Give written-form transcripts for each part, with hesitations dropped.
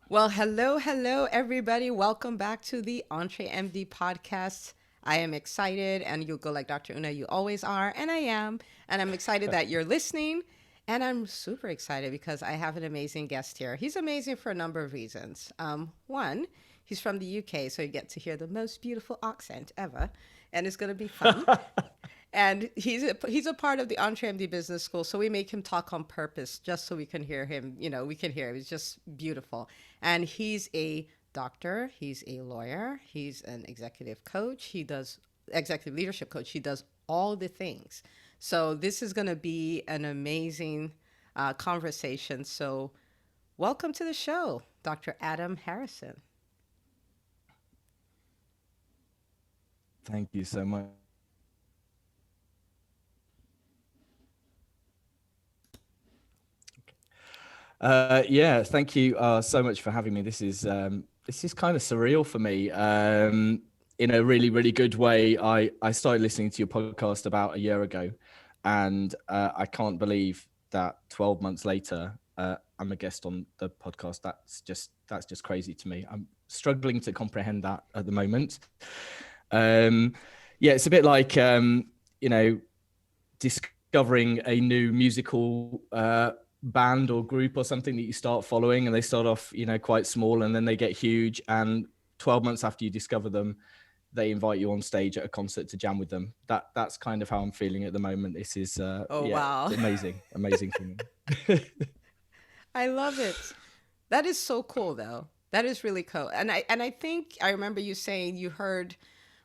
Well, hello, everybody. Welcome back to the EntreMD podcast. I am excited, and you'll go like Dr. Una, you always are, and I am. And I'm excited that you're listening. And I'm super excited because I have an amazing guest here. He's amazing for a number of reasons. One, he's from the UK, so you get to hear the most beautiful accent ever, and it's going to be fun. And he's a part of the EntreMD Business School, so we make him talk on purpose just so we can hear him. We can hear him. He's just beautiful, and he's a doctor. He's a lawyer. He's an executive coach. He does executive leadership coach. He does all the things. So this is going to be an amazing conversation. So welcome to the show, Dr. Adam Harrison. Thank you so much. Yeah, thank you so much for having me. This is kind of surreal for me. In a really, really good way. I started listening to your podcast about a year ago, and I can't believe that 12 months later, I'm a guest on the podcast. That's just crazy to me. I'm struggling to comprehend that at the moment. Um, yeah, it's a bit like you know discovering a new musical band or group or something that you start following, and they start off quite small, and then they get huge, and 12 months after you discover them, they invite you on stage at a concert to jam with them. That's kind of how I'm feeling at the moment. This is Oh, yeah, it's wow. amazing for me. I love it. That is so cool though. That is really cool. And I think I remember you saying you heard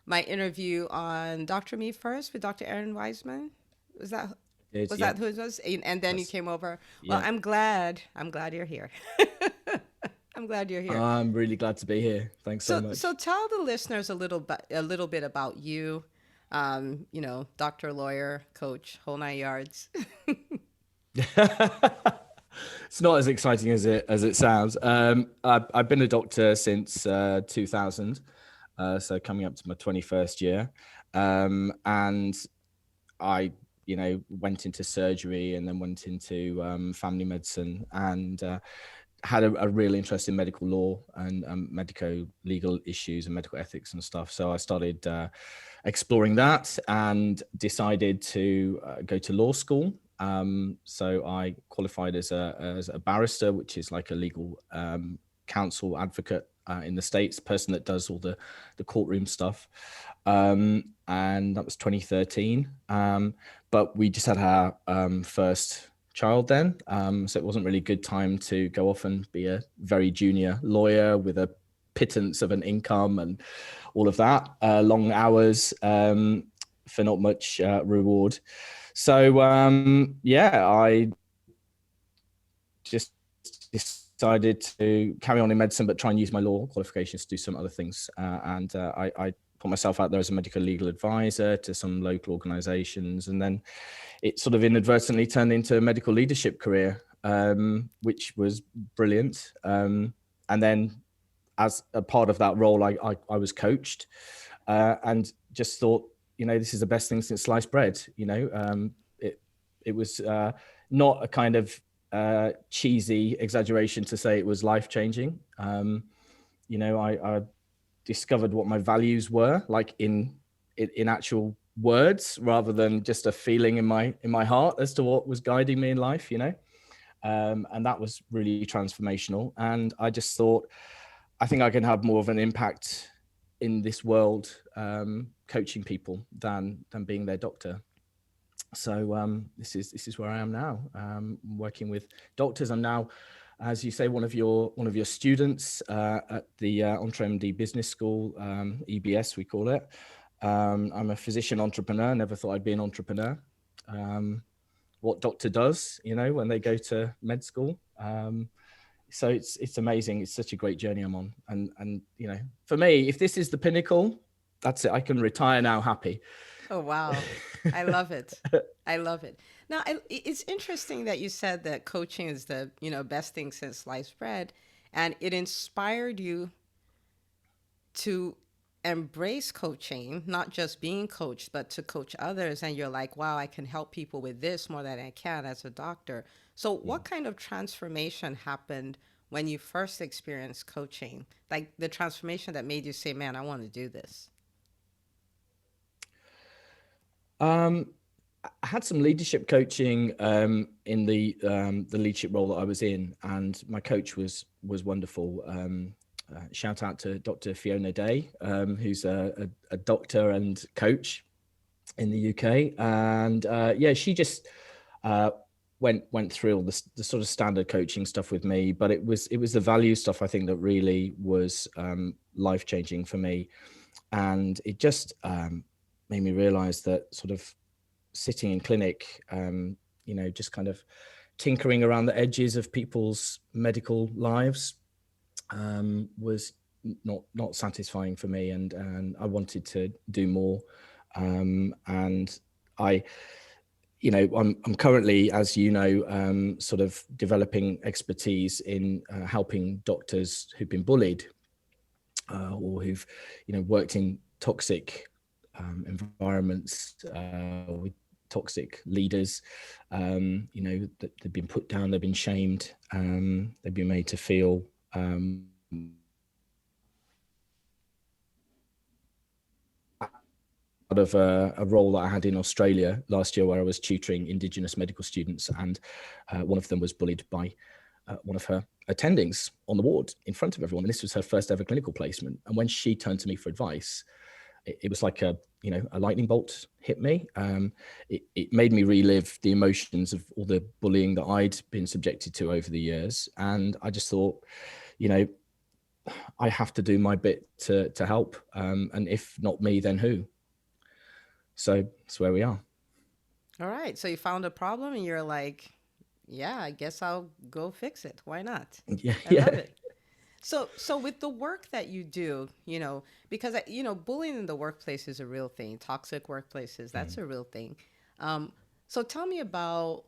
my interview on Dr. Me First with Dr. Aaron Wiseman. Was that It's, was yeah, that who it was? And then you that's came over. Well, yeah. I'm glad. I'm glad you're here. I'm glad you're here. I'm really glad to be here. Thanks so So much. tell the listeners a little bit about you. Doctor, lawyer, coach, whole nine yards. It's not as exciting as it sounds. I've been a doctor since 2000, so coming up to my 21st year, and I went into surgery and then went into family medicine, and had a real interest in medical law and medico legal issues and medical ethics and stuff. So I started exploring that and decided to go to law school. So I qualified as a barrister, which is like a legal counsel advocate in the States, person that does all the courtroom stuff. And that was 2013. But we just had our first child then. So it wasn't really a good time to go off and be a very junior lawyer with a pittance of an income and all of that, long hours for not much reward. So yeah, I just decided to carry on in medicine, but try and use my law qualifications to do some other things. And I put myself out there as a medical legal advisor to some local organizations. And then it sort of inadvertently turned into a medical leadership career, which was brilliant. And then as a part of that role, I was coached and just thought, this is the best thing since sliced bread. It was not a kind of cheesy exaggeration to say it was life-changing. I discovered what my values were, like in actual words, rather than just a feeling in my heart as to what was guiding me in life. And that was really transformational. And I just thought, I think I can have more of an impact in this world, coaching people than being their doctor. So this is where I am now, working with doctors. I'm now, as you say, one of your students at the EntreMD Business School, EBS we call it. I'm a physician entrepreneur. Never thought I'd be an entrepreneur. What doctor does, when they go to med school. So it's amazing. It's such a great journey I'm on. And for me, if this is the pinnacle, that's it. I can retire now happy. Oh, wow. I love it. I love it. Now, it's interesting that you said that coaching is the, best thing since sliced bread, and it inspired you to embrace coaching, not just being coached, but to coach others. And you're like, wow, I can help people with this more than I can as a doctor. So, Yeah. what kind of transformation happened when you first experienced coaching, like the transformation that made you say, man, I want to do this? Um, I had some leadership coaching in the leadership role that I was in, and my coach was wonderful. Shout out to Dr. Fiona Day, who's a doctor and coach in the UK, and yeah, she just uh, went through all the sort of standard coaching stuff with me, but it was the value stuff I think that really was life changing for me, and it just made me realize that sort of sitting in clinic, just kind of tinkering around the edges of people's medical lives was not satisfying for me, and I wanted to do more. And I, I'm currently, as you know, sort of developing expertise in helping doctors who've been bullied or who've, worked in toxic environments with toxic leaders. That they've been put down, they've been shamed, they've been made to feel out of a role that I had in Australia last year where I was tutoring Indigenous medical students, and one of them was bullied by one of her attendings on the ward in front of everyone. And this was her first ever clinical placement. And when she turned to me for advice, it was like a lightning bolt hit me. It made me relive the emotions of all the bullying that I'd been subjected to over the years. And I just thought, I have to do my bit to help. And if not me, then who? So that's where we are. All right. So you found a problem and you're like, yeah, I guess I'll go fix it. Why not? Yeah, I love yeah. it. So with the work that you do, because bullying in the workplace is a real thing. Toxic workplaces, that's a real thing. So tell me about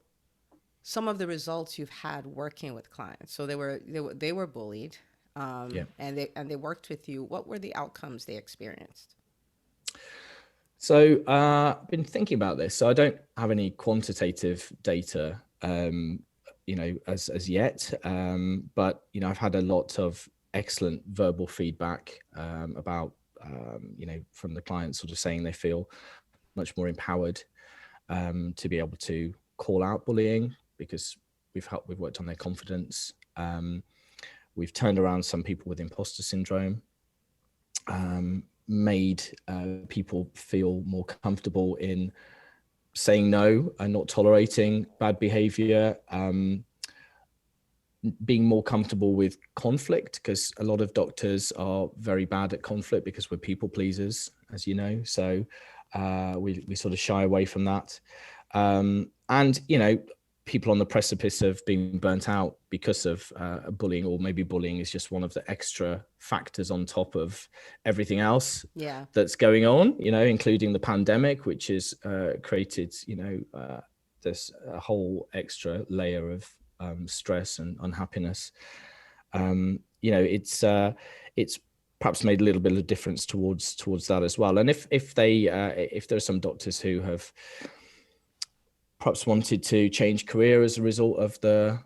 some of the results you've had working with clients. So they were bullied, Yeah. and they worked with you. What were the outcomes they experienced? So I've been thinking about this. So I don't have any quantitative data, as yet. But I've had a lot of excellent verbal feedback about, from the clients, sort of saying they feel much more empowered to be able to call out bullying because we've worked on their confidence. We've turned around some people with imposter syndrome. Made people feel more comfortable in saying no and not tolerating bad behavior, being more comfortable with conflict, because a lot of doctors are very bad at conflict because we're people pleasers, as you know. So we sort of shy away from that. And people on the precipice of being burnt out because of bullying, or maybe bullying is just one of the extra factors on top of everything else Yeah. that's going on, including the pandemic, which has created, this whole extra layer of stress and unhappiness. It's perhaps made a little bit of difference towards that as well. And if there are some doctors who have perhaps wanted to change career as a result of the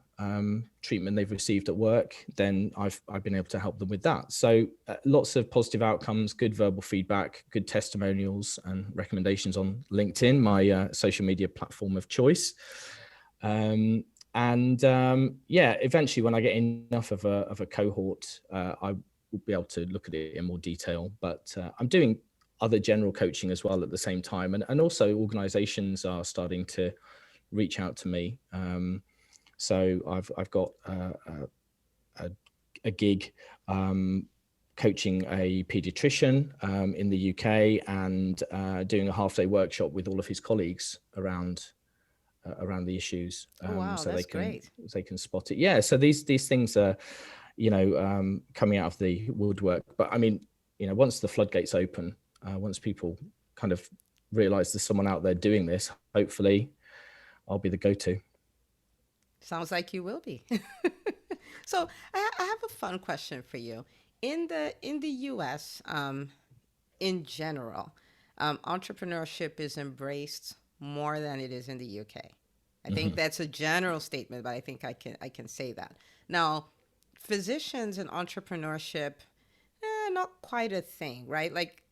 treatment they've received at work, then I've been able to help them with that. So lots of positive outcomes, good verbal feedback, good testimonials and recommendations on LinkedIn, my social media platform of choice. Eventually when I get enough of a cohort, I will be able to look at it in more detail. But I'm doing other general coaching as well at the same time. And also organizations are starting to reach out to me. So I've got a gig coaching a pediatrician in the UK, and doing a half-day workshop with all of his colleagues around the issues, Oh, wow, so that's great. they can spot it. Yeah, so these things are coming out of the woodwork. But I mean, once the floodgates open, once people kind of realize there's someone out there doing this, hopefully I'll be the go-to. Sounds like you will be. So I have a fun question for you. In the U.S., in general, entrepreneurship is embraced more than it is in the UK. I think Mm-hmm. that's a general statement, but I think I can say that. Now, physicians and entrepreneurship, not quite a thing, right? Like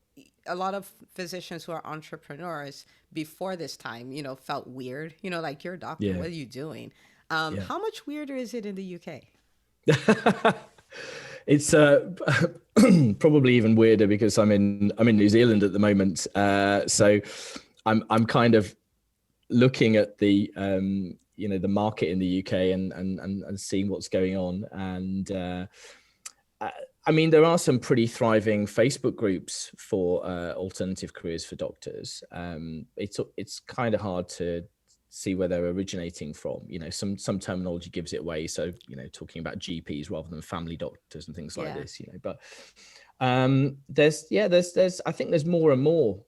a lot of physicians who are entrepreneurs before this time, felt weird. Like you're a doctor, Yeah. what are you doing? Yeah. How much weirder is it in the UK? It's probably even weirder because I'm in New Zealand at the moment. So I'm kind of looking at the the market in the UK and seeing what's going on. And I mean, there are some pretty thriving Facebook groups for alternative careers for doctors. It's kind of hard to see where they're originating from. Some terminology gives it away. So talking about GPs rather than family doctors and things like Yeah. this. But there's I think there's more and more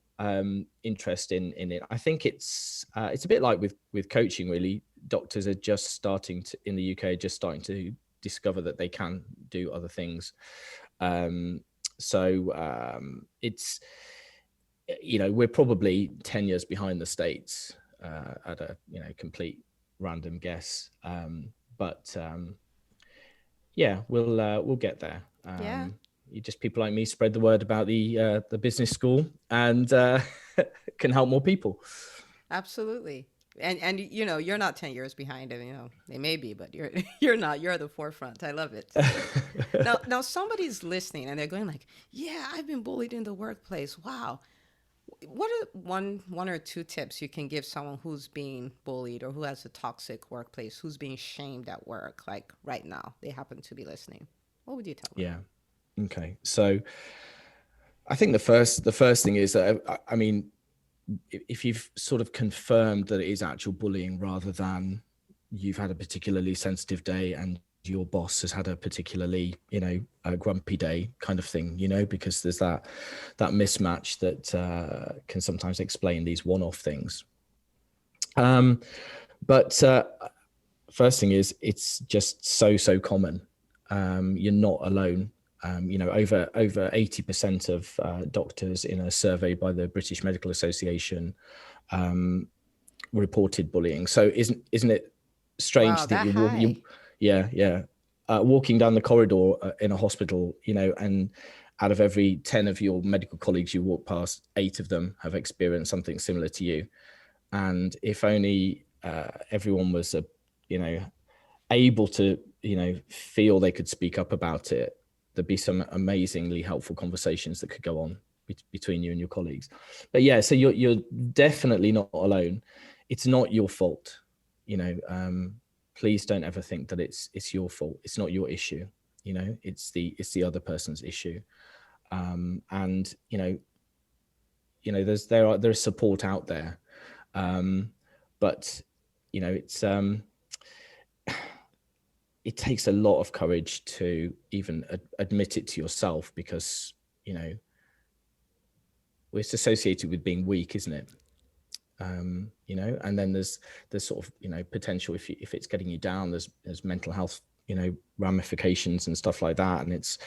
interest in it. I think it's a bit like with coaching. Really, doctors are just starting to in the UK just starting to discover that they can do other things. It's we're probably 10 years behind the States at a complete random guess. Yeah, we'll get there. Yeah, You just people like me spread the word about the business school and can help more people. absolutely. And you're not 10 years behind them, they may be, but you're you're not. You're at the forefront. I love it. Now somebody's listening and they're going like, "Yeah, I've been bullied in the workplace. Wow." What are one or two tips you can give someone who's being bullied or who has a toxic workplace, who's being shamed at work, like right now, they happen to be listening? What would you tell them? Yeah. Okay. So I think the first thing is that I mean, if you've sort of confirmed that it is actual bullying rather than you've had a particularly sensitive day and your boss has had a particularly a grumpy day kind of thing, because there's that mismatch that can sometimes explain these one-off things. But first thing is it's just so common. You're not alone. Over 80% of doctors in a survey by the British Medical Association reported bullying. So isn't it strange Wow, to think that high. walking down the corridor in a hospital, and out of every 10 of your medical colleagues you walk past, 8 of them have experienced something similar to you. And if only everyone was able to feel they could speak up about it, there'd be some amazingly helpful conversations that could go on between you and your colleagues. But yeah, so you're definitely not alone. It's not your fault. Please don't ever think that it's your fault. It's not your issue. It's the other person's issue. And there's support out there. But it's it takes a lot of courage to even admit it to yourself, because it's associated with being weak, isn't it? And then there's sort of potential if it's getting you down, there's mental health ramifications and stuff like that. And it's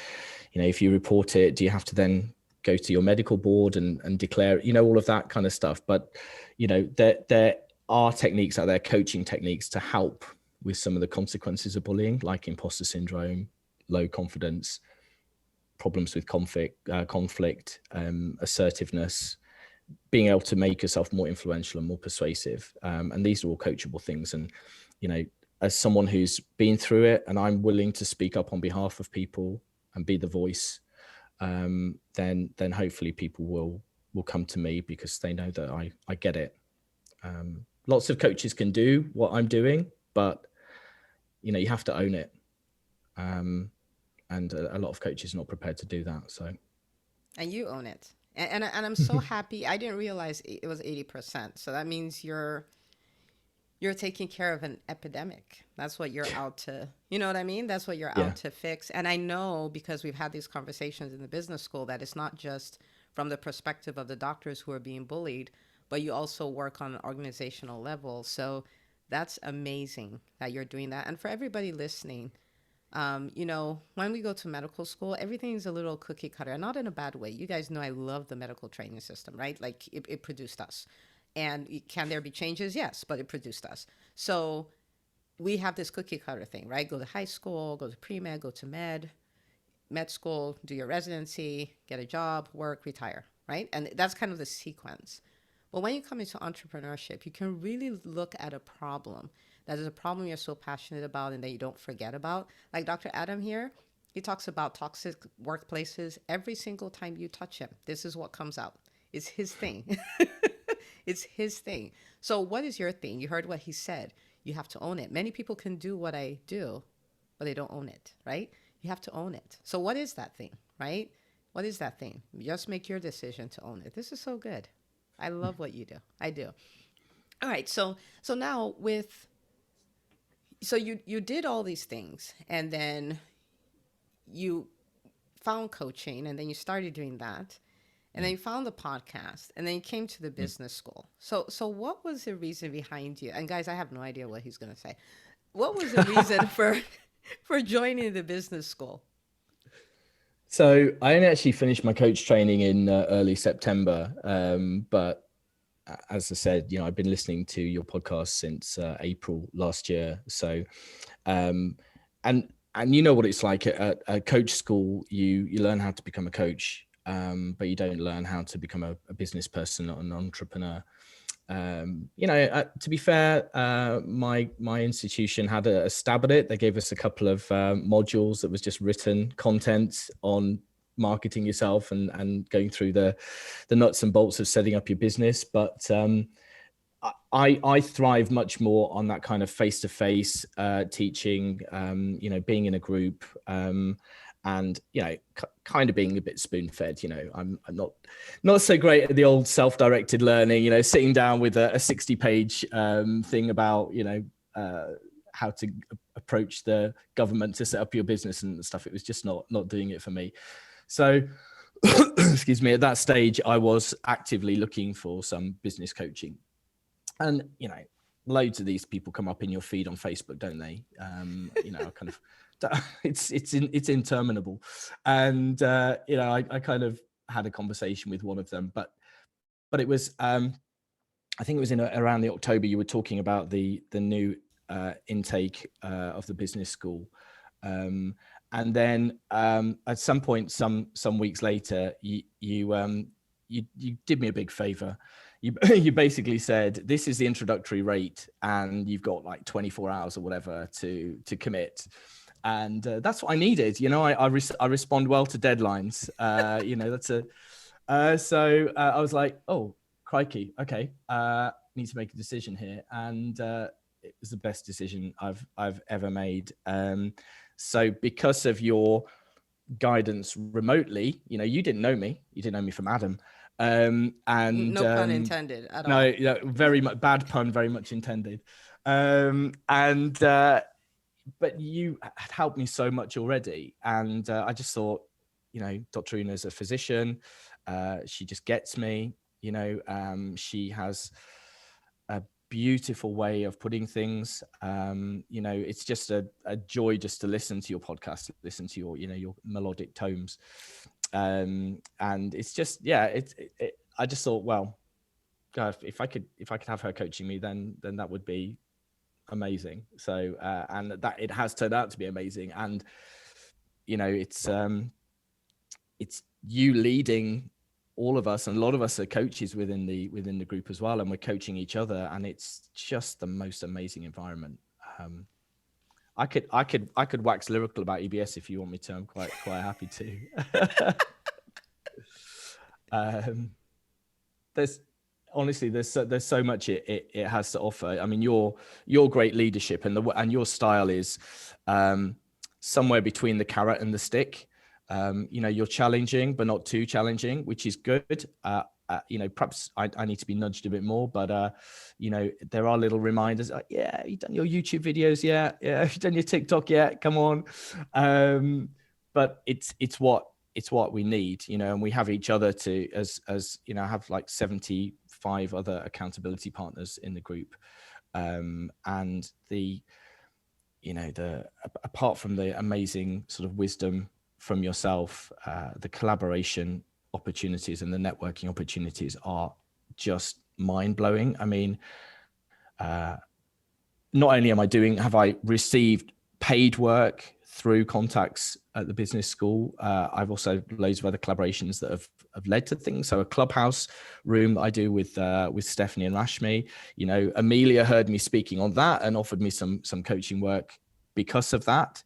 if you report it, do you have to then go to your medical board and declare all of that kind of stuff? But there are techniques out there, coaching techniques, to help with some of the consequences of bullying, like imposter syndrome, low confidence, problems with conflict, assertiveness, being able to make yourself more influential and more persuasive. And these are all coachable things. And, as someone who's been through it, and I'm willing to speak up on behalf of people and be the voice, then hopefully people will come to me because they know that I get it. Lots of coaches can do what I'm doing, but you have to own it. And a lot of coaches are not prepared to do that. So. And you own it. And I'm so happy. I didn't realize it was 80%. So that means you're taking care of an epidemic. That's what you're out to, you know what I mean? That's what you're Yeah. out to fix. And I know, because we've had these conversations in the business school, that it's not just from the perspective of the doctors who are being bullied, but you also work on an organizational level. So that's amazing that you're doing that. And for everybody listening, when we go to medical school, everything's a little cookie cutter, and not in a bad way. You guys know I love the medical training system, right? Like it produced us. And can there be changes? Yes, but it produced us. So we have this cookie cutter thing, right? Go to high school, go to pre-med, go to med school, do your residency, get a job, work, retire, right? And that's kind of the sequence. But when you come into entrepreneurship, you can really look at a problem that is a problem you're so passionate about and that you don't forget about. Like Dr. Adam here, he talks about toxic workplaces every single time you touch him. This is what comes out. It's his thing. It's his thing. So, what is your thing? You heard what he said. You have to own it. Many people can do what I do, but they don't own it, right? You have to own it. So, what is that thing, right? What is that thing? Just make your decision to own it. This is so good. I love what you do. I do. All right. So now with you did all these things, and then you found coaching, and then you started doing that, and then you found the podcast, and then you came to the business school. So what was the reason behind you? And guys, I have no idea what he's going to say. What was the reason for joining the business school? So I only actually finished my coach training in early September, but as I said, I've been listening to your podcast since April last year. So, and you know what it's like at a coach school. You learn how to become a coach, but you don't learn how to become a business person or an entrepreneur. To be fair, my institution had a stab at it. They gave us a couple of modules that was just written content on marketing yourself and going through the nuts and bolts of setting up your business. But I thrive much more on that kind of face-to-face teaching, being in a group, and kind of being a bit spoon-fed. I'm not so great at the old self-directed learning, sitting down with a 60-page thing about how to approach the government to set up your business and stuff. It was just not doing it for me. So excuse me, at that stage I was actively looking for some business coaching, and loads of these people come up in your feed on Facebook, don't they? Kind of it's interminable, and I kind of had a conversation with one of them, but it was I think it was in around the October. You were talking about the new intake of the business school, and then at some point, some weeks later, you did me a big favor. You basically said, this is the introductory rate, and you've got like 24 hours or whatever to commit. And that's what I needed. I respond well to deadlines. So I was like, oh, crikey. Okay. Need to make a decision here. And it was the best decision I've ever made. So because of your guidance remotely, you didn't know me. You didn't know me from Adam. And no pun intended at all. No, very much bad pun, very much intended. But you had helped me so much already. And I just thought, Dr. Una's a physician. She just gets me, she has a beautiful way of putting things. It's just a joy just to listen to your podcast, listen to your melodic tomes. And it's just, I just thought, well, God, if I could have her coaching me, then that would be amazing. So and that it has turned out to be amazing. And it's you leading all of us, and a lot of us are coaches within the group as well, and we're coaching each other, and it's just the most amazing environment. I could wax lyrical about EBS if you want me to. I'm quite happy to. There's so much it has to offer. I mean, your great leadership and your style is somewhere between the carrot and the stick. You're challenging, but not too challenging, which is good. Perhaps I need to be nudged a bit more, but there are little reminders. Yeah, you've done your YouTube videos. Yeah, you've done your TikTok. Yeah, come on. But it's what we need, and we have each other to, as I have like 75 other accountability partners in the group, and apart from the amazing sort of wisdom from yourself, the collaboration opportunities and the networking opportunities are just mind-blowing. I mean, not only have I received paid work through contacts at the business school, I've also loads of other collaborations that have led to things. So a clubhouse room that I do with Stephanie and Rashmi, you know, Amelia heard me speaking on that and offered me some coaching work because of that.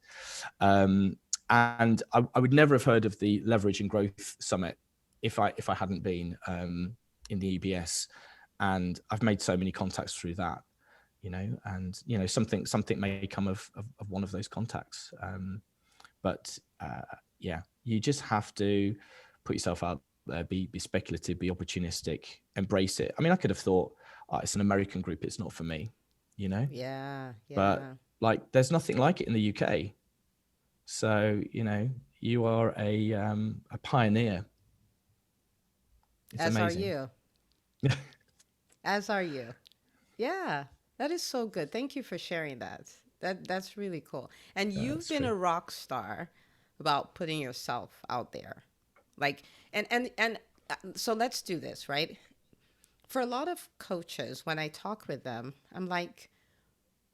And I would never have heard of the Leverage and Growth Summit if I hadn't been in the EBS. And I've made so many contacts through that, you know, and, you know, something may come of one of those contacts. But yeah, you just have to put yourself out there, be speculative, be opportunistic, embrace it. I mean, I could have thought, oh, it's an American group, it's not for me, you know, Yeah, but yeah. like, there's nothing like it in the UK. So, you know, you are a pioneer. It's As are amazing. you. As are you. Yeah, that is so good. Thank you for sharing that. That's really cool. And you've That's been true. a rock star about putting yourself out there. Like so let's do this, right? For a lot of coaches, when I talk with them, I'm like,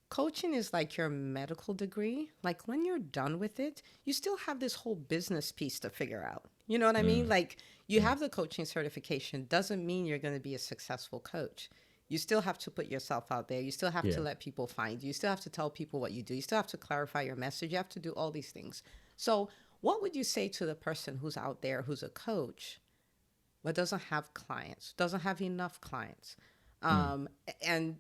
coaching is like your medical degree. Like when you're done with it, you still have this whole business piece to figure out. You know what I mean? Like you Mm. have the coaching certification doesn't mean you're going to be a successful coach. You still have to put yourself out there. You still have to Yeah. let people find you. You still have to tell people what you do. You still have to clarify your message. You have to do all these things. So, what would you say to the person who's out there who's a coach but doesn't have clients, doesn't have enough clients, Mm. and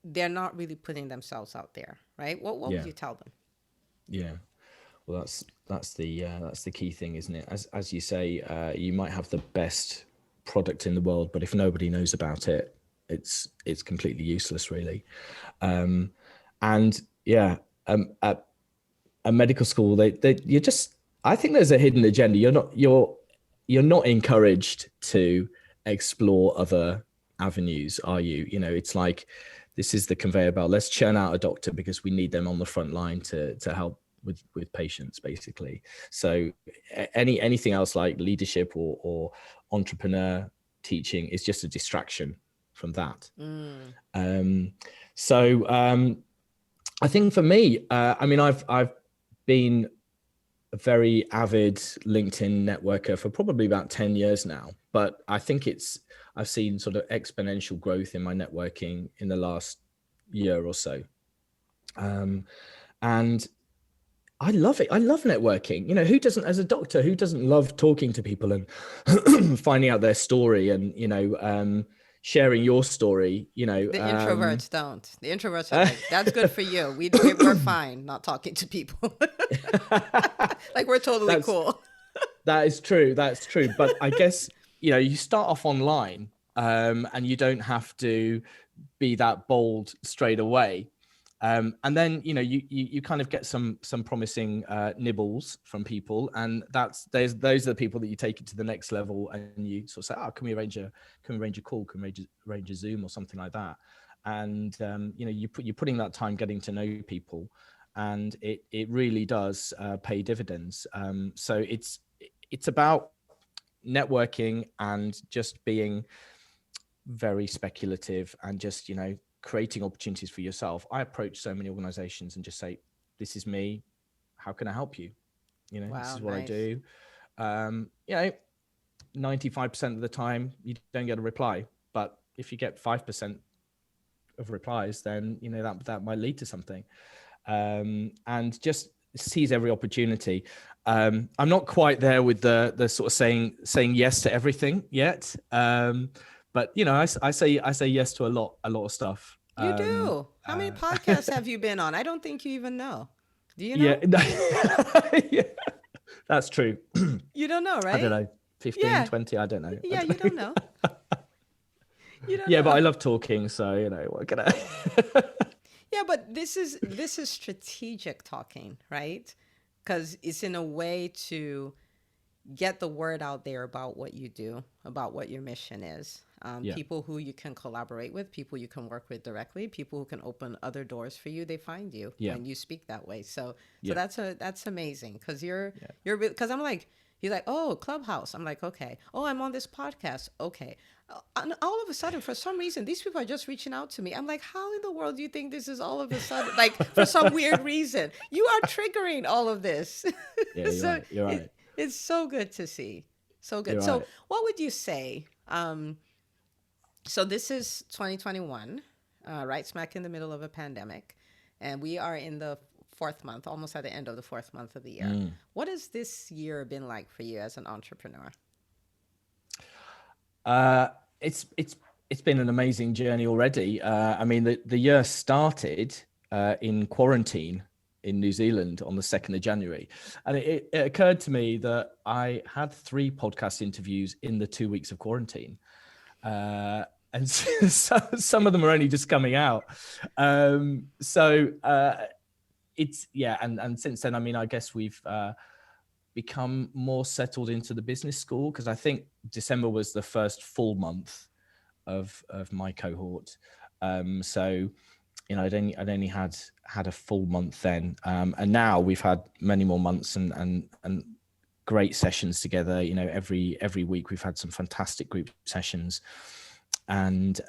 they're not really putting themselves out there, right? What would Yeah. you tell them? Yeah. Well, that's the key thing, isn't it? As you say, you might have the best product in the world, but if nobody knows about it, it's completely useless, really. And yeah, at a medical school, they you're just. I think there's a hidden agenda. You're not encouraged to explore other avenues, are you? You know, it's like this is the conveyor belt. Let's churn out a doctor because we need them on the front line to help with patients, basically. So anything else like leadership or entrepreneur teaching is just a distraction from that. Mm, Um, so I think for me, I mean, I've been a very avid LinkedIn networker for probably about 10 years now, but I think I've seen sort of exponential growth in my networking in the last year or so. And I love it. I love networking. You know, who doesn't, as a doctor, who doesn't love talking to people and finding out their story and, you know, sharing your story, you know, the introverts don't. The introverts are like, that's good for you. We're fine not talking to people. Like we're totally that's cool. that is true. That's true. But I guess, you know, you start off online, and you don't have to be that bold straight away. And then, you know, you kind of get some promising nibbles from people, and those are the people that you take it to the next level, and you sort of say, oh, can we arrange a call, can we arrange a Zoom or something like that? And you know, you're putting that time getting to know people, and it really does pay dividends. So it's about networking and just being very speculative and just, you know, creating opportunities for yourself. I approach so many organizations and just say, this is me, how can I help you? You know, this Wow, is what I nice. do. You know, 95% of the time you don't get a reply, but if you get 5% of replies, then, you know, that might lead to something. And just seize every opportunity. I'm not quite there with the sort of saying yes to everything yet. But you know, I say yes to a lot of stuff. You do. How many podcasts have you been on? I don't think you even know. Do you Yeah, know? yeah, that's true. You don't know, I don't right? know, 15, Yeah. 20, I don't know. I Yeah, you don't don't know. know. You don't Yeah, but know. I love talking, so, you know, what can I? Yeah, but this is strategic talking, right? Because it's in a way to get the word out there about what you do, about what your mission is. Yeah, People who you can collaborate with, people you can work with directly, people who can open other doors for you. They find you yeah, when you speak that way. So yeah, that's amazing because yeah. you're because I'm like He's like, oh, Clubhouse. I'm like, okay. Oh, I'm on this podcast. Okay. And all of a sudden, for some reason, these people are just reaching out to me. I'm like, how in the world do you think this is all of a sudden? Like, for some weird reason, you are triggering all of this. Yeah, you're So right. You're right. it's so good to see. So good. You're So, right. what would you say? So, this is 2021, right smack in the middle of a pandemic. And we are in the fourth month, almost at the end of the fourth month of the year. Mm. What has this year been like for you as an entrepreneur? Uh, it's been an amazing journey already. I mean, the year started in quarantine in New Zealand on the 2nd of January. And it occurred to me that I had 3 podcast interviews in the 2 weeks of quarantine. And so, some of them are only just coming out. It's, yeah. And since then, I mean, I guess we've become more settled into the business school, because I think December was the first full month of my cohort. So, you know, I'd only had a full month then, and now we've had many more months and great sessions together. You know, every week we've had some fantastic group sessions, and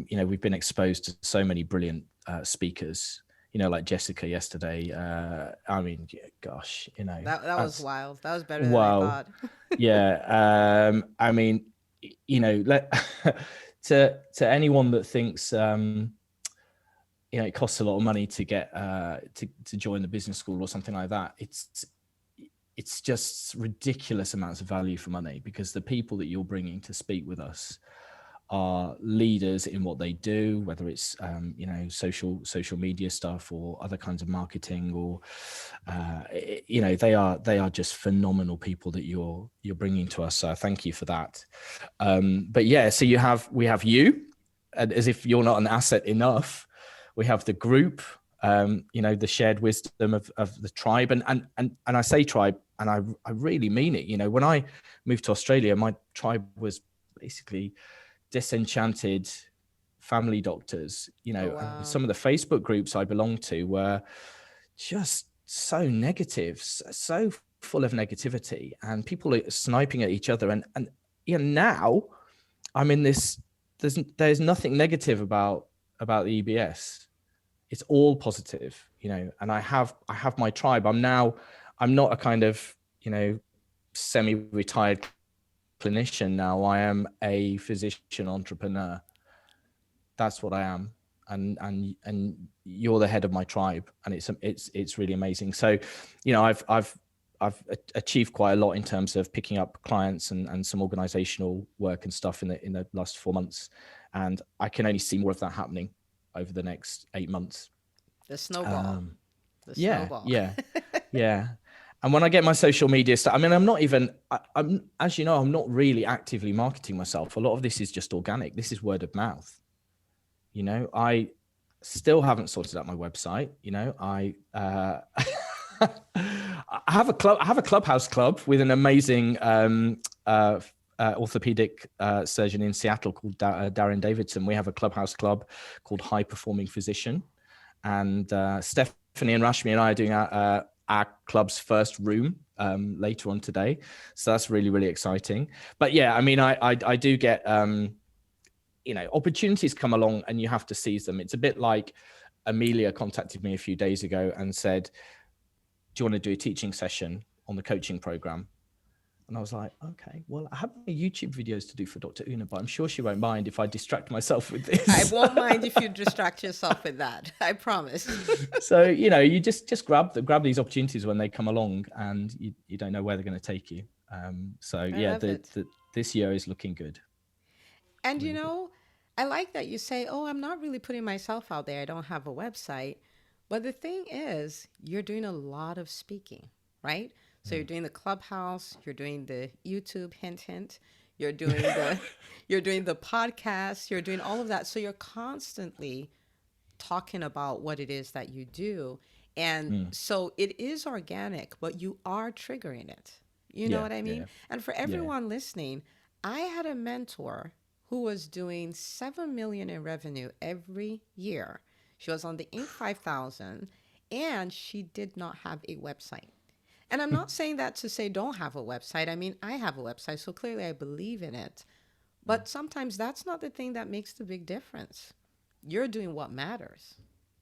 you know, we've been exposed to so many brilliant speakers. You know, like Jessica yesterday. I mean, gosh, you know, That was wild. That was better than I wow. thought. Yeah. I mean, you know, to anyone that thinks, you know, it costs a lot of money to get to join the business school or something like that. It's just ridiculous amounts of value for money, because the people that you're bringing to speak with us are leaders in what they do, whether it's you know, social media stuff or other kinds of marketing, or you know, they are just phenomenal people that you're bringing to us. So thank you for that. But yeah, so we have you, and as if you're not an asset enough, we have the group, you know, the shared wisdom of the tribe, and I say tribe, and I really mean it. You know, when I moved to Australia, my tribe was basically disenchanted family doctors. You Oh, know, wow. some of the Facebook groups I belonged to were just so negative, so full of negativity, and people are sniping at each other. And you know, now I'm in this. There's nothing negative about the EBS. It's all positive, you know. And I have my tribe. I'm not a kind of, you know, semi-retired clinician now. I am a physician entrepreneur. That's what I am. And you're the head of my tribe, and it's really amazing. So, you know, I've achieved quite a lot in terms of picking up clients and some organizational work and stuff in the last 4 months, and I can only see more of that happening over the next 8 months. The snowball. The Yeah, snowball. yeah, yeah. And when I get my social media stuff, I mean, I'm, as you know, I'm not really actively marketing myself. A lot of this is just organic. This is word of mouth. You know, I still haven't sorted out my website. You know, I have a club. I have a clubhouse club with an amazing orthopedic surgeon in Seattle called Darren Davidson. We have a clubhouse club called High Performing Physician, and Stephanie and Rashmi and I are doing our club's first room later on today. So that's really, really exciting. But yeah, I mean, I do get you know, opportunities come along and you have to seize them. It's a bit like Amelia contacted me a few days ago and said, do you want to do a teaching session on the coaching program? And I was like, okay, well, I have my YouTube videos to do for Dr. Una, but I'm sure she won't mind if I distract myself with I this. won't mind if you distract yourself with that. I promise. So, you know, you just grab these opportunities when they come along, and you don't know where they're going to take you. So I yeah, love it. this year is looking good. And you Really good. know, I like that you say, oh, I'm not really putting myself out there. I don't have a website. But the thing is, you're doing a lot of speaking, right? So you're doing the clubhouse, you're doing the YouTube, hint, hint. You're doing the you're doing the podcast, you're doing all of that. So you're constantly talking about what it is that you do. And Mm. so it is organic, but you are triggering it. You know Yeah, what I mean? yeah, And for yeah. everyone listening, I had a mentor who was doing 7 million in revenue every year. She was on the Inc. 5000 and she did not have a website. And I'm not saying that to say don't have a website. I mean, I have a website, so clearly I believe in it. But sometimes that's not the thing that makes the big difference. You're doing what matters.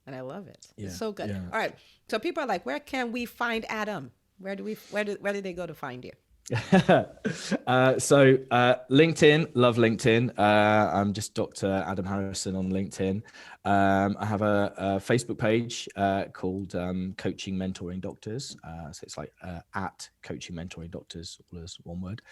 And I love it. It's Yeah, so good. yeah. All right. So people are like, where can we find Adam? Where do they go to find you? LinkedIn, love LinkedIn. I'm just Dr. Adam Harrison on LinkedIn. I have a Facebook page called Coaching Mentoring Doctors. So it's like at Coaching Mentoring Doctors, all as one word.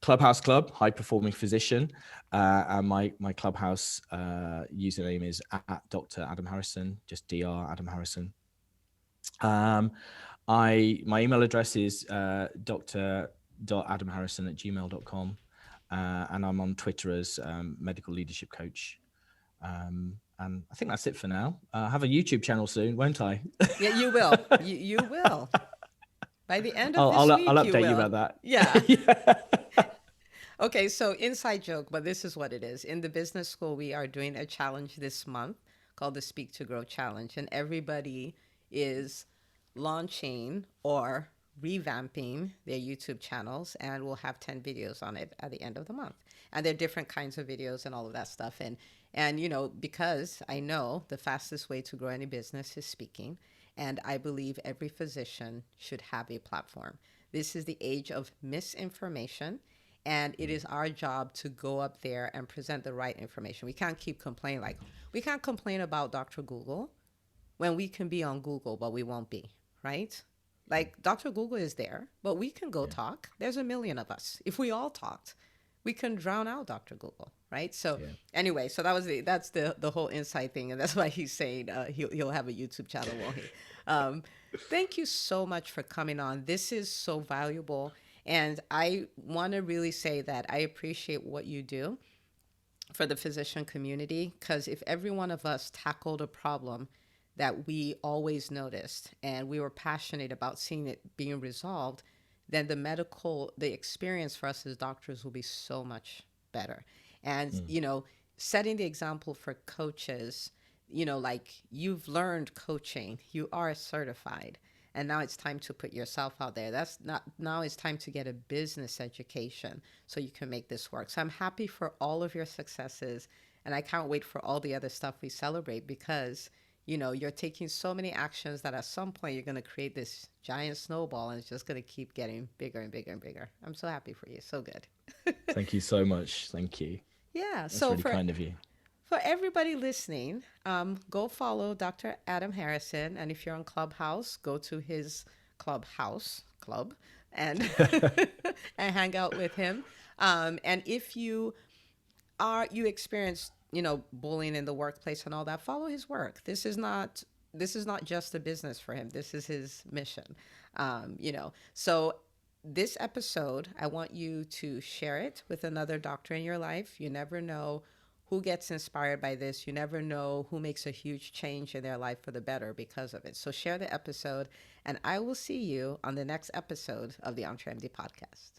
Clubhouse Club, High Performing Physician. And my Clubhouse username is at Dr. Adam Harrison, just Dr. Adam Harrison. My email address is dr.adamharrison@gmail.com. And I'm on Twitter as Medical Leadership Coach. And I think that's it for now. I have a YouTube channel soon, won't I? Yeah, you will. You will. By the end of I'll this week, you update you will. about that. Yeah. Yeah. Okay, so inside joke, but this is what it is. In the business school, we are doing a challenge this month called the Speak to Grow Challenge, and everybody is launching or revamping their YouTube channels, and we'll have 10 videos on it at the end of the month. And they're different kinds of videos and all of that stuff. And you know, because I know the fastest way to grow any business is speaking, and I believe every physician should have a platform. This is the age of misinformation, and it is our job to go up there and present the right information. We can't keep complaining. Like, we can't complain about Dr. Google when we can be on Google, but we won't be, right? Like, Dr. Google is there, but we can go talk. There's a million of us. If we all talked, we can drown out Dr. Google, right? So anyway, so that's the whole inside thing, and that's why he's saying he'll have a YouTube channel, won't he? Thank you so much for coming on. This is so valuable, and I want to really say that I appreciate what you do for the physician community, because if every one of us tackled a problem that we always noticed and we were passionate about seeing it being resolved, then the experience for us as doctors will be so much better. And, you know, setting the example for coaches, you know, like, you've learned coaching, you are certified, and now it's time to put yourself out there. That's not, now it's time to get a business education so you can make this work. So I'm happy for all of your successes, and I can't wait for all the other stuff we celebrate, because you know, you're taking so many actions that at some point you're going to create this giant snowball, and it's just going to keep getting bigger and bigger and bigger. I'm so happy for you. So good. Thank you so much. Thank you. Yeah. That's So really kind of you. for everybody listening, go follow Dr. Adam Harrison. And if you're on Clubhouse, go to his club and, and hang out with him. And if you experience, you know, bullying in the workplace and all that, follow his work. This is not just a business for him. This is his mission. You know, so this episode, I want you to share it with another doctor in your life. You never know who gets inspired by this. You never know who makes a huge change in their life for the better because of it. So share the episode, and I will see you on the next episode of the EntreMD podcast.